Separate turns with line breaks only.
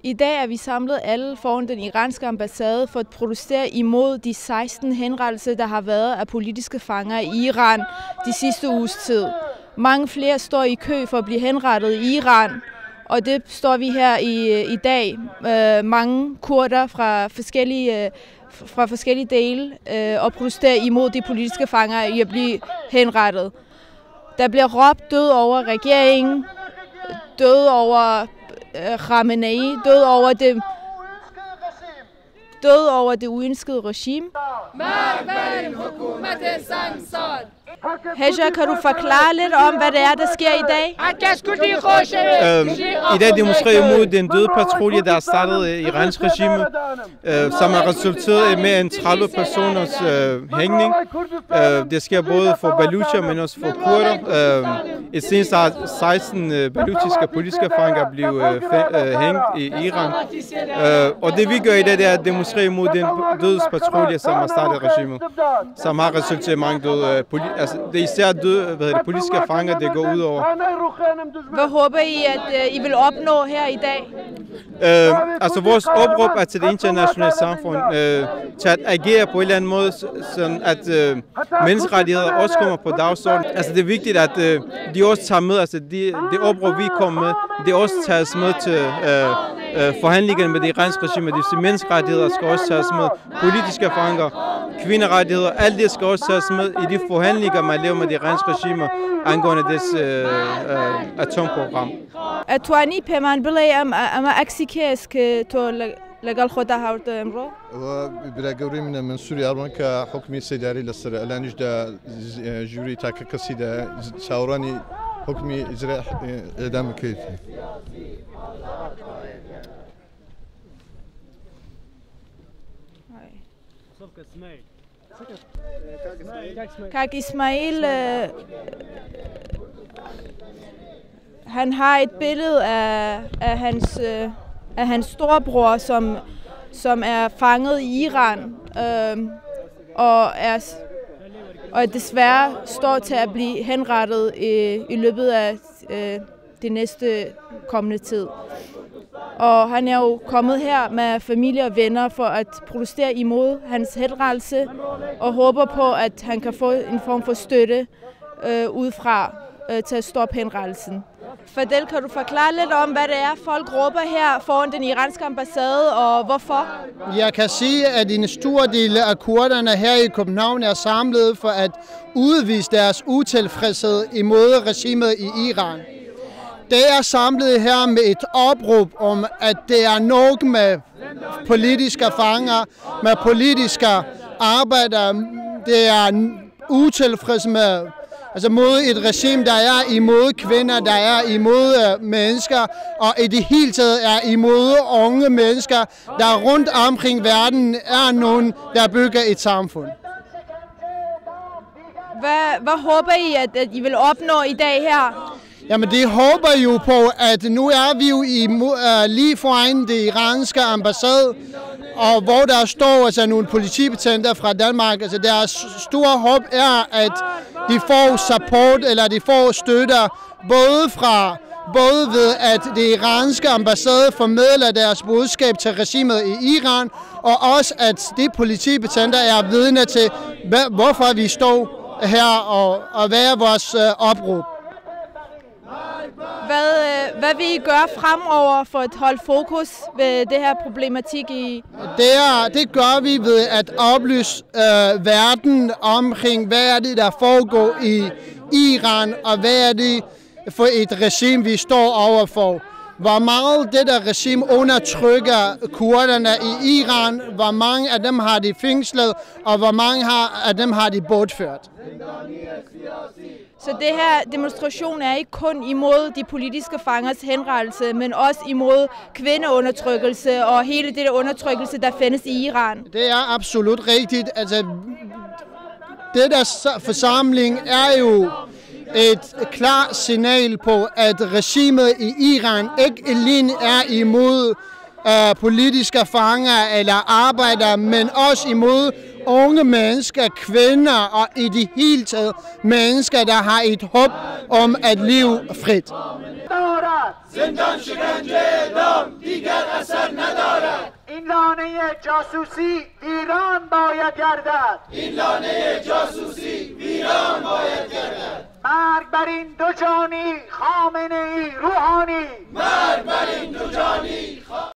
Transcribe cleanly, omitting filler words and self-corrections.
I dag er vi samlet alle foran den iranske ambassade for at protestere imod de 16 henrettelser, der har været af politiske fanger i Iran de sidste uges tid. Mange flere står i kø for at blive henrettet i Iran, og det står vi her i dag. Mange kurder fra forskellige dele og protesterer imod de politiske fanger i at blive henrettet. Der bliver råbt død over regeringen, død over Khamenei, død over det uønskede regime. Heja, kan du forklare lidt om, hvad det er, der sker i dag?
I dag demonstrerer imod den døde patrulje, der har startet iransk regime, som har resulteret i mere end 30 personers hængning. Det sker både for balucher, men også for kurder. I senest har 16 baluchiske politiske fanger blevet hængt i Iran. Og det vi gør i dag, det er at demonstrere imod den dødspatrulje, som har startet regimet, som har resulteret i mange døde. Det er især politiske fanger, det går ud over.
Hvad håber I, at I vil opnå her i dag?
Altså vores opråb er til det internationale samfund til at agere på en eller anden måde, sådan at menneskerettigheder også kommer på dagsordenen. Altså det er vigtigt, at de også tager med, altså det opråb vi kommer med, det også tages med til forhandlingerne med det iranske regime. Det vil sige, menneskerettigheder skal også tages med, politiske fanger, kvinderettigheder, alt det skal også tages med i de forhandlinger, man laver med det iranske regime angående dets atomprogram.
اتوانی پیمان بڵێ ئەمە عەکسی کێس کە تۆ لەگەڵ خۆتا هاوردە ئەمڕۆ؟
براگەوری منە منسووری ئەڕوان کە حکمی سەیداری لەسەر ئەلانیشدا ژووری تاکە کەسیدا چاوەڕانی حکمی ئیجرا ئێدام بکەیت.
Kak Ismail, han har et billede af hans storebror, som er fanget i Iran, og desværre står til at blive henrettet i løbet af det næste kommende tid. Og han er jo kommet her med familie og venner for at protestere imod hans henrettelse, og håber på, at han kan få en form for støtte udefra til at stoppe henrettelsen. Fadel, kan du forklare lidt om, hvad det er, folk råber her foran den iranske ambassade, og hvorfor?
Jeg kan sige, at en stor del af kurderne her i København er samlet for at udvise deres utilfredshed imod regimet i Iran. Det er samlet her med et opråb om, at det er nok med politiske fanger, med politiske arbejdere. Det er utilfreds med, altså mod et regime, der er imod kvinder, der er imod mennesker, og i det hele taget er imod unge mennesker, der rundt omkring verden er nogen, der bygger et samfund.
Hvad håber I, at I vil opnå i dag her?
Jamen det håber jo på, at nu er vi jo lige foran det iranske ambassade, og hvor der står altså nogle politibetjenter fra Danmark. Altså deres store håb er, at de får support, eller de får støtter, både ved at det iranske ambassade formidler deres budskab til regimet i Iran, og også at de politibetjenter er vidne til, hvorfor vi står her, og hvad er vores opråb.
Hvad vil I gøre fremover for at holde fokus ved det her problematik i?
Det gør vi ved at oplyse verden omkring, hvad er det, der foregår i Iran, og hvad er det for et regime, vi står overfor. Hvor meget det der regime undertrykker kurderne i Iran, hvor mange af dem har de fængslet, og hvor mange af dem har de bortført.
Så det her demonstration er ikke kun imod de politiske fangers henrettelse, men også imod kvindeundertrykkelse og hele det der undertrykkelse, der findes i Iran.
Det er absolut rigtigt. Altså, det der forsamling er jo et klart signal på, at regimet i Iran ikke alene er imod politiske fanger eller arbejdere, men også imod unge mennesker, kvinder og i det hele taget mennesker, der har et håb om at leve frit.
جاسوسی ویران باید گردد.
این لانه جاسوسی ویران باید گردد.
مرگ بر این دو جانی خامنه ای روحانی.
مرگ بر این دو جانی